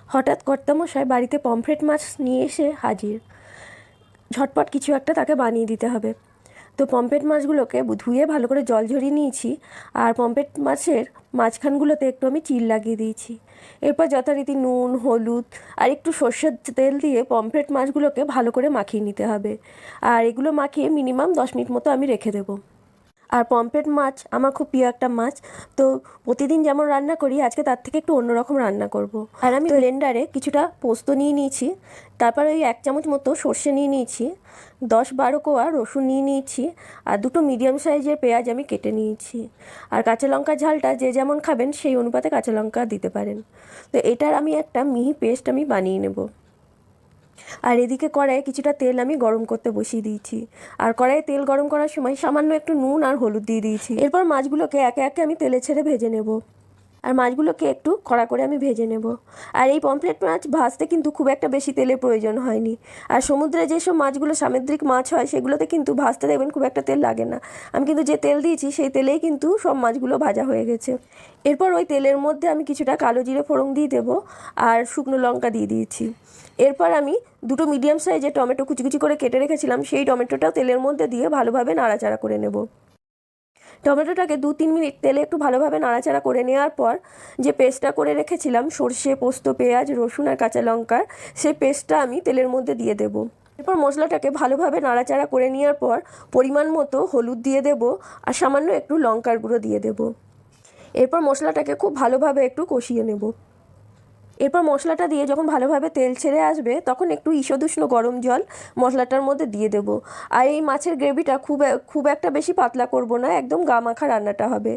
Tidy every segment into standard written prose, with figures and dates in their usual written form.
হঠাৎ কর্তামশাই বাড়িতে পমফ্রেট মাছ নিয়ে এসে হাজির। ঝটপট কিছু একটা তাকে বানিয়ে দিতে হবে। তো পমফ্রেট মাছগুলোকে ধুয়ে ভালো করে জল ঝরিয়ে নিয়েছি, আর পমফ্রেট মাছের মাঝখানগুলোতে একটু আমি চিল লাগিয়ে দিয়েছি। এরপর যথারীতি নুন, হলুদ আর একটু সর্ষের তেল দিয়ে পমফ্রেট মাছগুলোকে ভালো করে মাখিয়ে নিতে হবে। আর এগুলো মাখিয়ে মিনিমাম 10 মিনিট মতো আমি রেখে দেবো। আর পমফ্রেট মাছ আমার খুব প্রিয় একটা মাছ, তো প্রতিদিন যেমন রান্না করি আজকে তার থেকে একটু অন্যরকম রান্না করব। আর আমি ব্লেন্ডারে কিছুটা পোস্ত নিয়ে নিয়েছি, তারপর ওই 1 চামচ মতো সর্ষে নিয়ে নিয়েছি, 10-12 কোয়া রসুন নিয়ে নিয়েছি, আর 2টো মিডিয়াম সাইজের পেঁয়াজ আমি কেটে নিয়েছি। আর কাঁচা লঙ্কা ঝালটা যে যেমন খাবেন সেই অনুপাতে কাঁচা লঙ্কা দিতে পারেন। তো এটার আমি একটা মিহি পেস্ট আমি বানিয়ে নেব। আর এদিকে কড়াইয়ে কিছুটা তেল আমি গরম করতে বসিয়ে দিয়েছি, আর কড়াইয়ে তেল গরম করার সময় সামান্য একটু নুন আর হলুদ দিয়ে দিয়েছি। এরপর মাছগুলোকে একে একে আমি তেলে ছেড়ে ভেজে নেব, আর মাছগুলোকে একটু কড়া করে আমি ভেজে নেব। আর এই পমফ্রেট মাছ ভাজতে কিন্তু খুব একটা বেশি তেলের প্রয়োজন হয়নি। আর সমুদ্রে যেসব মাছগুলো সামুদ্রিক মাছ হয় সেগুলোতে কিন্তু ভাজতে দেখবেন খুব একটা তেল লাগে না। আমি কিন্তু যে তেল দিয়েছি সেই তেলেই কিন্তু সব মাছগুলো ভাজা হয়ে গেছে। এরপর ওই তেলের মধ্যে আমি কিছুটা কালো জিরে ফোড়ন দিয়ে দেবো, আর শুকনো লঙ্কা দিয়ে দিয়েছি। এরপর আমি 2টো মিডিয়াম সাইজের টমেটো কুচি কুচি করে কেটে রেখেছিলাম, সেই টমেটোটাও তেলের মধ্যে দিয়ে ভালোভাবে নাড়াচাড়া করে নেব। টমেটোটাকে 2-3 মিনিট তেলে একটু ভালোভাবে নাড়াচাড়া করে নেওয়ার পর যে পেস্টটা করে রেখেছিলাম সর্ষে, পোস্ত, পেঁয়াজ, রসুন আর কাঁচা লঙ্কার, সেই পেস্টটা আমি তেলের মধ্যে দিয়ে দেব। এরপর মশলাটাকে ভালোভাবে নাড়াচাড়া করে নেওয়ার পর পরিমাণ মতো হলুদ দিয়ে দেব, আর সামান্য একটু লঙ্কার গুঁড়ো দিয়ে দেব। এরপর মশলাটাকে খুব ভালোভাবে একটু কষিয়ে নেব। এরপর মশলাটা দিয়ে যখন ভালোভাবে তেল ছেড়ে আসবে তখন একটু ঈষদুষ্ণ গরম জল মশলাটার মধ্যে দিয়ে দেবো। আর এই মাছের গ্রেভিটা খুব একটা বেশি পাতলা করব না, একদম গা মাখা রান্নাটা হবে।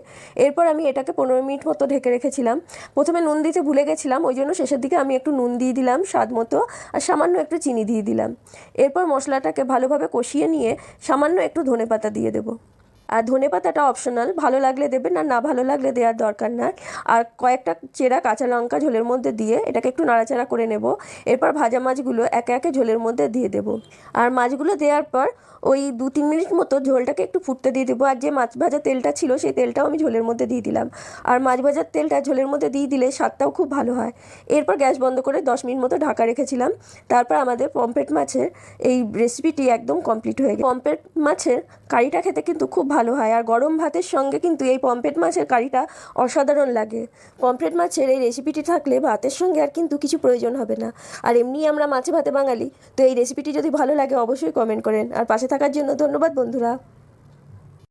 এরপর আমি এটাকে 15 মিনিট মতো ঢেকে রেখেছিলাম। প্রথমে নুন দিতে ভুলে গেছিলাম, ওই জন্য শেষের দিকে আমি একটু নুন দিয়ে দিলাম স্বাদ মতো, আর সামান্য একটু চিনি দিয়ে দিলাম। এরপর মশলাটাকে ভালোভাবে কষিয়ে নিয়ে সামান্য একটু ধনেপাতা দিয়ে দেবো। আর ধনেপাতাটা অপশনাল, ভালো লাগলে দেবেন, আর না ভালো লাগলে দেওয়ার দরকার নাই। আর কয়েকটা চেরা কাঁচা লঙ্কা ঝোলের মধ্যে দিয়ে এটাকে একটু নাড়াচাড়া করে নেব। এরপর ভাজা মাছগুলো একে একে ঝোলের মধ্যে দিয়ে দেব। আর মাছগুলো দেওয়ার পর ওই 2-3 মিনিট মতো ঝোলটাকে একটু ফুটতে দিয়ে দেবো। আর যে মাছ ভাজা তেলটা ছিল সেই তেলটাও আমি ঝোলের মধ্যে দিয়ে দিলাম। আর মাছ ভাজার তেলটা ঝোলের মধ্যে দিয়ে দিলে স্বাদটাও খুব ভালো হয়। এরপর গ্যাস বন্ধ করে 10 মিনিট মতো ঢাকা রেখেছিলাম। তারপর আমাদের পমফ্রেট মাছের এই রেসিপিটি একদম কমপ্লিট হয়ে গেছে। পমফ্রেট মাছের কারিটা খেতে কিন্তু খুব ভালো হয়, আর গরম ভাতের সঙ্গে কিন্তু এই পমফ্রেট মাছের কারিটা অসাধারণ লাগে। পমফ্রেট মাছের এই রেসিপিটি থাকলে ভাতের সঙ্গে আর কিন্তু কিছু প্রয়োজন হবে না। আর এমনি আমরা মাছে ভাতে বাঙালি, তো এই রেসিপিটি যদি ভালো লাগে অবশ্যই কমেন্ট করেন। আর পাশে থাকার জন্য ধন্যবাদ বন্ধুরা।